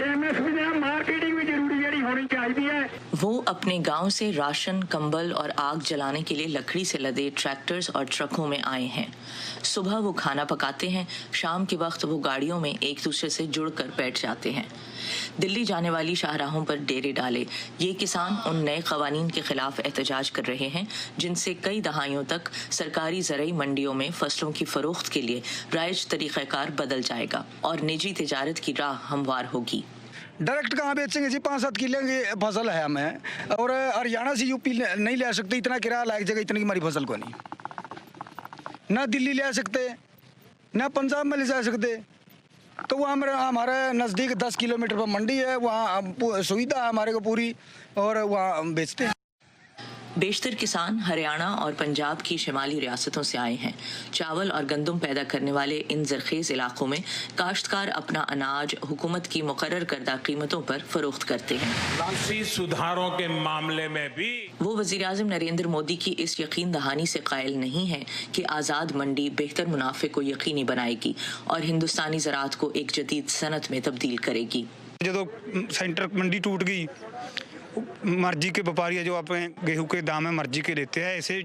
Marketing भी जरूरी होनी चाहिए। वो अपने गांव से राशन, कंबल और आग जलाने के लिए लकड़ी से लदे ट्रैक्टर्स और ट्रकों में आए हैं। सुबह वो खाना पकाते हैं, शाम के वक्त वो गाड़ियों में एक दूसरे से जुड़कर बैठ जाते हैं। दिल्ली जाने वाली शाहराहों पर डेरे डाले ये किसान उन नए कवानीन के खिलाफ एहतजाज कर रहे हैं जिनसे कई दहाइयों तक सरकारी ज़रई मंडियों में फसलों की फरोख्त के लिए राइज तरीक़ाकार बदल जाएगा और निजी तिजारत की राह हमवार होगी। डायरेक्ट कहाँ बेचेंगे जी? 5-7 किले की फसल है हमें, और हरियाणा से यूपी नहीं ले सकते, इतना किराया लायक जगह इतनी हमारी फसल को नहीं। ना दिल्ली ले सकते, ना पंजाब में ले जा सकते, तो वो हमारे नज़दीक 10 किलोमीटर पर मंडी है, वहाँ सुविधा है हमारे को पूरी, और वहाँ हम बेचते हैं। बेशतर किसान हरियाणा और पंजाब की शिमाली रियासतों से आए हैं। चावल और गंदम पैदा करने वाले इन जरखेज इलाकों में काश्तकार अपना अनाज हुकूमत की मुकर्रर करदा कीमतों पर फरोख्त करते हैं। कृषि सुधारों के मामले में भी वो वज़ीर-ए-आज़म नरेंद्र मोदी की इस यकीन दहानी से कायल नहीं है कि आज़ाद मंडी बेहतर मुनाफे को यकीनी बनाएगी और हिंदुस्तानी ज़राअत को एक जदीद सनत में तब्दील करेगी। जो सेंटर मंडी टूट गई, मर्जी के व्यापारी है जो अपने गेहूं के दाम में मर्जी के लेते हैं, ऐसे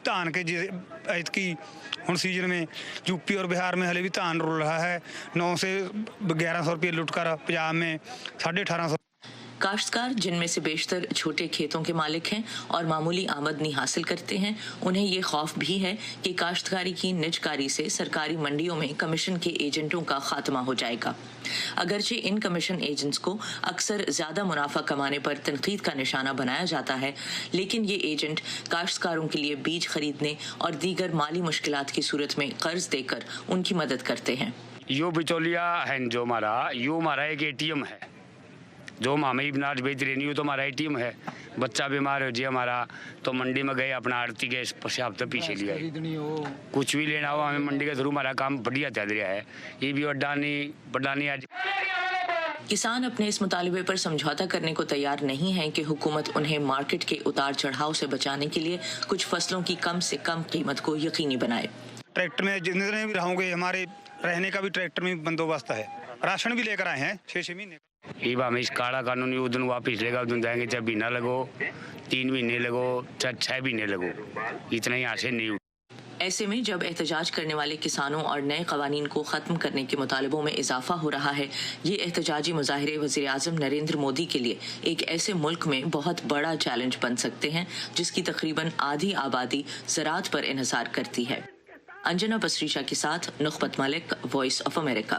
धान के की हूँ सीजन में यूपी और बिहार में हले भी धान रुल रहा है 9 से 1100 रुपये लुटकर, पंजाब में 1850। काश्तकार, जिनमें से बेशतर छोटे खेतों के मालिक हैं और मामूली आमदनी हासिल करते हैं, उन्हें ये खौफ भी है कि काश्तकारी की निजकारी से सरकारी मंडियों में कमीशन के एजेंटों का खात्मा हो जाएगा। अगरचे इन कमीशन एजेंट्स को अक्सर ज्यादा मुनाफा कमाने पर तनकीद का निशाना बनाया जाता है, लेकिन ये एजेंट काश्तकारों के लिए बीज खरीदने और दीगर माली मुश्किलात की सूरत में कर्ज देकर उनकी मदद करते हैं। यो बिचौलिया है जो हमारा एक ATM है, जो हमें अनाज बेच रही नहीं, तो हमारा ATM है। बच्चा बीमार हो जी हमारा, तो मंडी में गए, अपना आड़ती के हफ्ते पीछे लिया, कुछ भी लेना हो हमें मंडी के थ्रू हमारा काम बढ़िया चल रहा है। ये भी बढ़ानी आज किसान अपने इस मुतालिबे पर समझौता करने को तैयार नहीं है कि हुकूमत उन्हें मार्केट के उतार चढ़ाव से बचाने के लिए कुछ फसलों की कम से कम कीमत को यकीनी बनाए। ट्रैक्टर में जितने भी रहोगे, हमारे रहने का भी ट्रैक्टर में बंदोबस्त है, राशन भी लेकर आए हैं 6 महीने। ये हमें इस काला कानूनी उदन वापिस लेगा, उदन देंगे, चाहे महीना लगो, 3 महीने लगो, चाहे 6 महीने लगो, इतना यहाँ से नहीं। ऐसे में जब एहतजाज करने वाले किसानों और नए कवानीन को ख़त्म करने के मुतालबों में इजाफा हो रहा है, ये एहतजाजी मुजाहिरे वज़ीर-ए-आज़म नरेंद्र मोदी के लिए एक ऐसे मुल्क में बहुत बड़ा चैलेंज बन सकते हैं जिसकी तकरीबन आधी आबादी ज़राअत पर इन्हिसार करती है। अंजना बसरीशा के साथ नुखबत मलिक, वॉइस ऑफ अमेरिका।